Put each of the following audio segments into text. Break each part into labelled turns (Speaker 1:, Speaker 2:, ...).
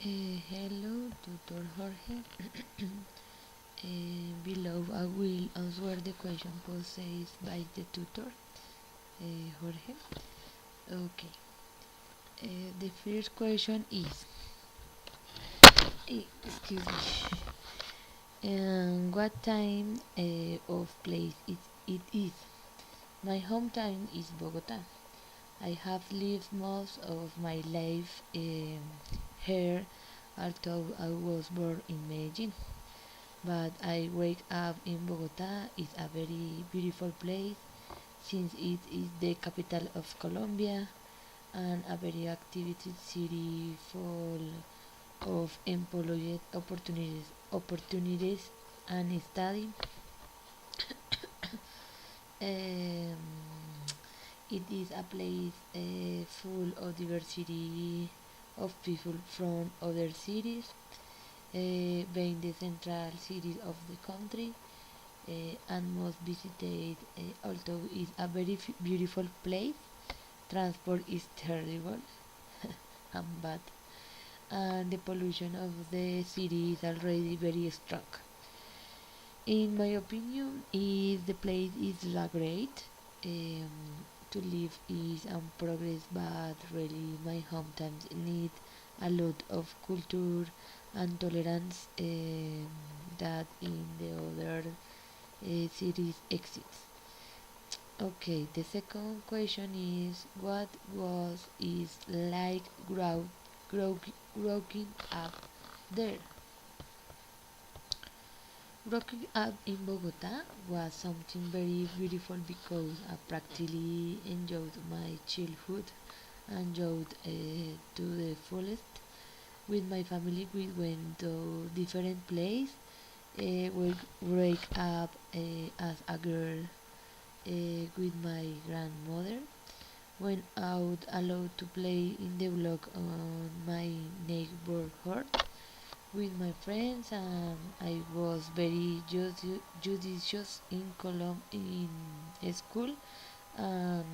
Speaker 1: Hello, Tutor Jorge. Below, I will answer the question posed by the tutor, Jorge. Okay. The first question is, excuse me, what time of place it is? My hometown is Bogota. I have lived most of my life here, although I was born in Medellin. But I wake up in Bogota. It's a very beautiful place since it is the capital of Colombia and a very active city full of employment opportunities and study. Um, it is a place full of diversity of people from other cities, being the central city of the country and most visited. Although it's a very beautiful place, transport is terrible and bad, and the pollution of the city is already very strong. In my opinion, if the place is great, um, to live is and progress, but really my hometown need a lot of culture and tolerance that in the other cities exists. Okay, the second question is what was is like growing up there? Growing up in Bogota was something very beautiful because I practically enjoyed my childhood, enjoyed to the fullest. With my family, we went to different places. We wake up as a girl with my grandmother. Went out allowed to play in the block on my neighborhood with my friends, and I was very judicious in in school. Um,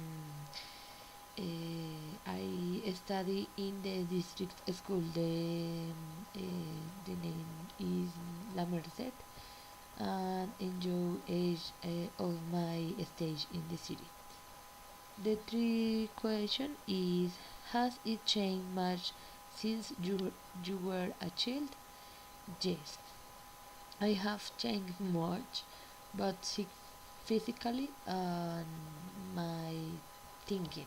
Speaker 1: I study in the district school. The name is La Merced, and enjoy age of my stage in the city. The three question is: has it changed much since you were a child? Yes, I have changed much, but physically and my thinking.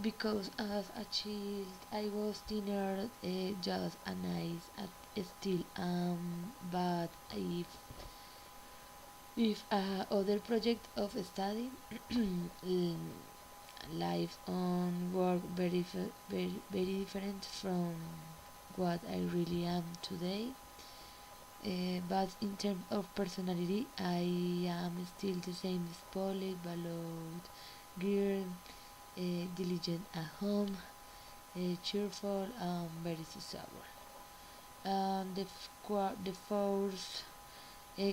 Speaker 1: Because as a child I was thinner, just a nice at still but if other project of study life on work very different from what I really am today. But in terms of personality, I am still the same spoiled, valued girl, diligent at home, cheerful, and very sociable. The fourth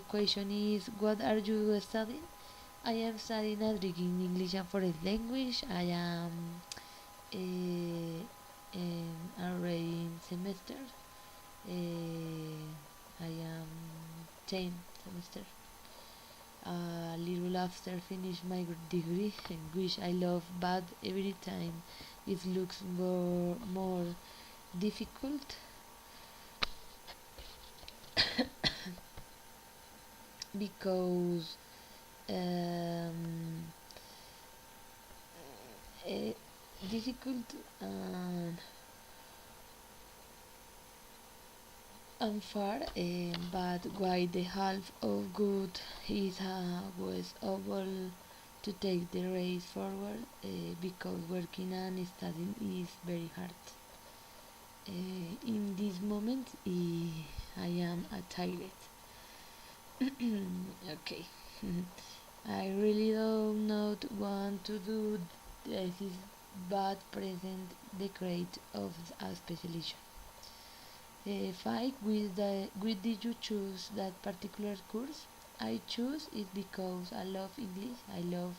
Speaker 1: question is: what are you studying? I am studying Adric English and Foreign Language. I am uh, already in semester. I am 10 semester. A little after finish my degree, which I love, but every time it looks more difficult because um, uh, difficult and far, but why the half of good is was able to take the race forward because working and studying is very hard. In this moment, I am a tired. Okay. I really don't not want to do this, but present the grade of a specialization. Five, with did you choose that particular course? I choose it because I love English. I love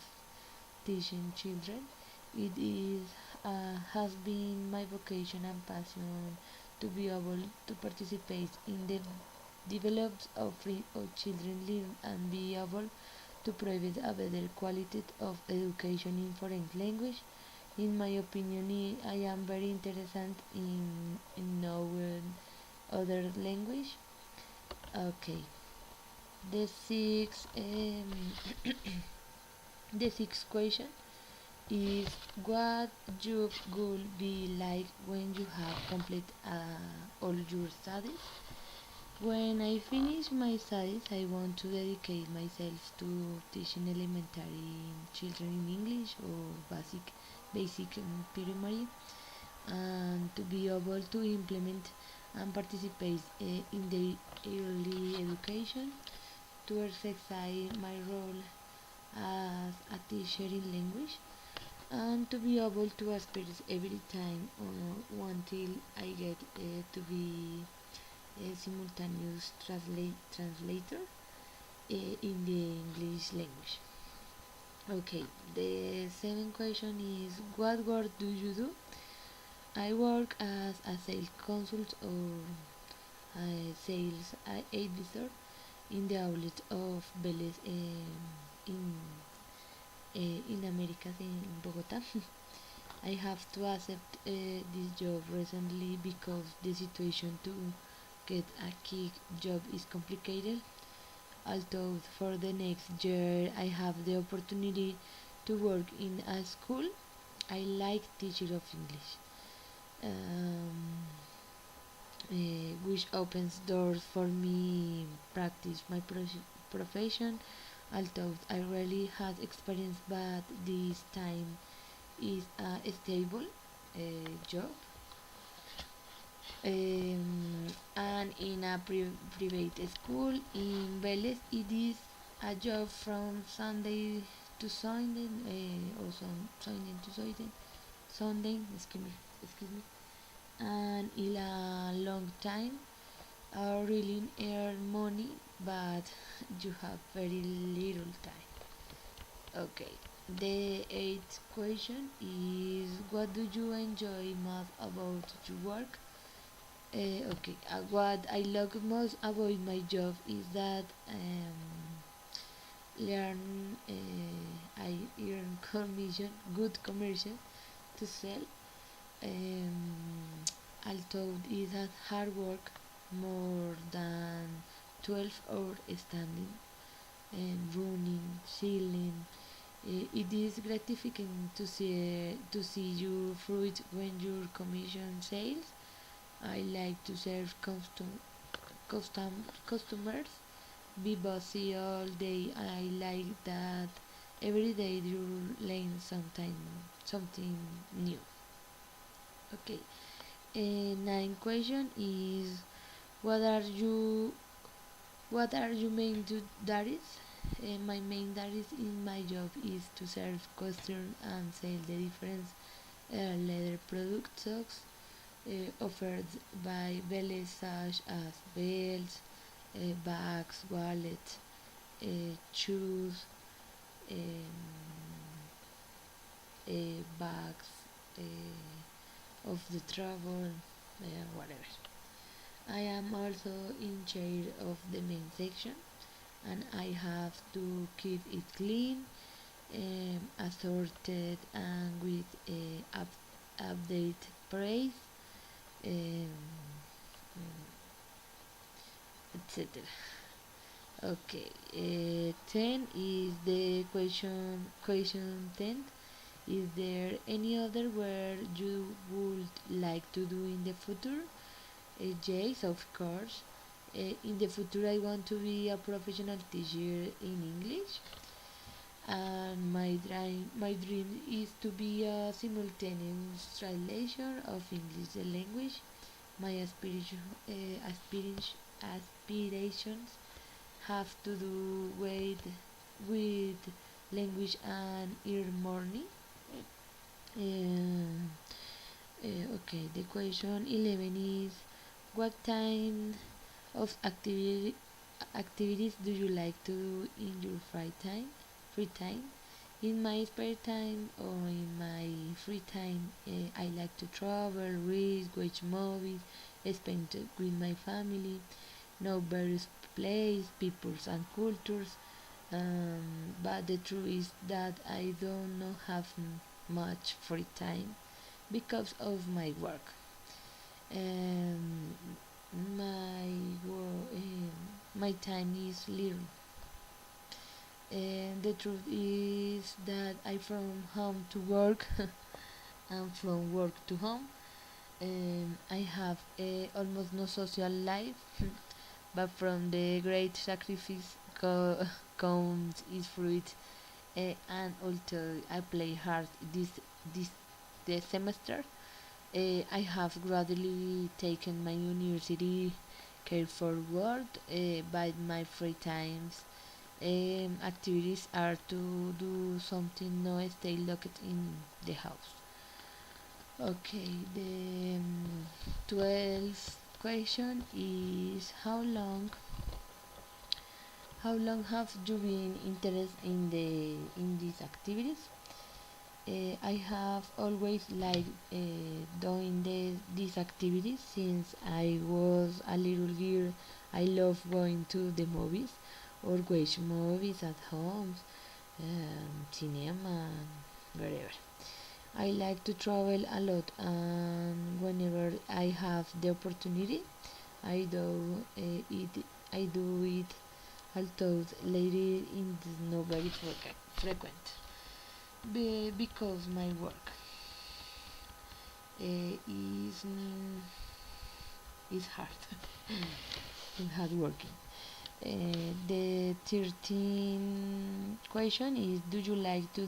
Speaker 1: teaching children. It is has been my vocation and passion to be able to participate in the development of free of children live and be able to provide a better quality of education in foreign language. In my opinion, I am very interested in knowing other language. Okay, the the sixth question is what job would be like when you have completed all your studies? When I finish my studies, I want to dedicate myself to teaching elementary children in English or basic primary, and to be able to implement and participate in the early education, to exercise my role as a teacher in language, and to be able to experience every time until I get to be a simultaneous translator in the English language. Okay, the seventh question is what work do you do? I work as a sales consultant or a sales advisor in the outlet of Vélez in Americas in Bogota. I have to accept this job recently because the situation to get a key job is complicated. Although for the next year I have the opportunity to work in a school, I like teacher of English, um, which opens doors for me practice my profession. Although I really had experience, but this time is a stable job, and in a private school in Vélez. It is a job from Sunday to Sunday, or Sunday to Sunday. Excuse me, and in a long time. I really earn money, but you have very little time. Okay. The eighth question is what do you enjoy most about your work? Okay, what I love most about my job is that learn I earn commission, good commission to sell. Although it has hard work, more than 12 hours standing and running, selling. It is gratifying to see your fruit when your commission sales. I like to serve customers, be bossy all day. I like that every day you learn something new. Okay. Ninth question is what are you main duties? My main duties in my job is to serve customers and sell the different leather products offered by Vélez, such as belts, bags, wallets, shoes, um, bags of the travel, whatever. I am also in charge of the main section, and I have to keep it clean, assorted, and with update price, um, etc. Okay, 10 is the question 10. Is there any other work you would like to do in the future? Yes, of course. In the future, I want to be a professional teacher in English, and my dream is to be a simultaneous translator of English language. My aspirations have to do with language and earn money. Um, okay, the question 11 is what kind of activities do you like to do in your free time? In my spare time or in my free time, I like to travel, read, watch movies, spend it with my family, know various places, peoples and cultures. But the truth is that I don't know have much free time because of my work. Um, my time is little. And the truth is that I from home to work and from work to home. I have almost no social life, but from the great sacrifice comes its fruit. And although I play hard this this semester, I have gradually taken my university care forward. By my free times, activities are to do something, no stay locked in the house. Okay, the 12th question is how long have you been interested in these activities? I have always liked doing these activities since I was a little girl. I love going to the movies or watch movies at home, cinema, wherever. I like to travel a lot, and whenever I have the opportunity, I do it. I do it. Although later it is not very frequent, because my work is hard. It's hard working. The 13th question is: do you like to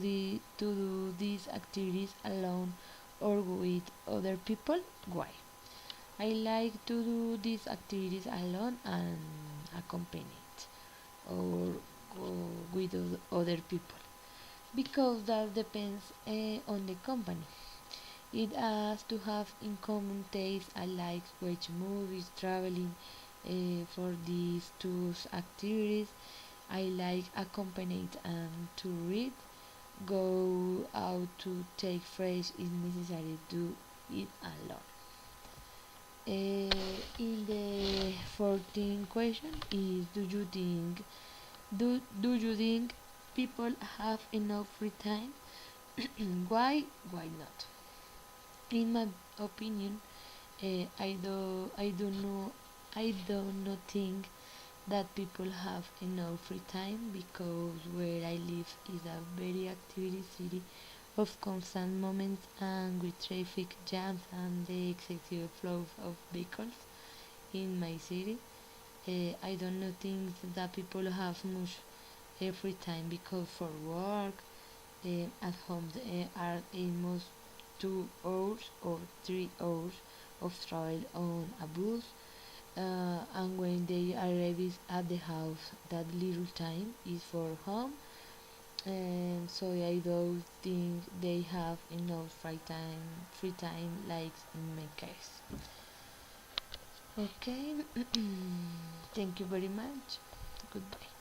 Speaker 1: do these activities alone or with other people? Why? I like to do these activities alone and accompanied or go with other people because that depends on the company. It has to have in common taste. I like watch movies, traveling. For these two activities, I like accompanied and to read. Go out to take fresh is necessary to eat alone. In the 14th question is: do you think people have enough free time? Why not? In my opinion, I do not think that people have enough free time because where I live is a very activity city of constant moments and with traffic jams and the excessive flow of vehicles in my city. I don't know think that people have much free time because for work at home are almost 2 hours or 3 hours of travel on a bus, and when they arrive at the house, that little time is for home, and so I don't think they have enough free time like in my case. Okay, thank you very much. Goodbye.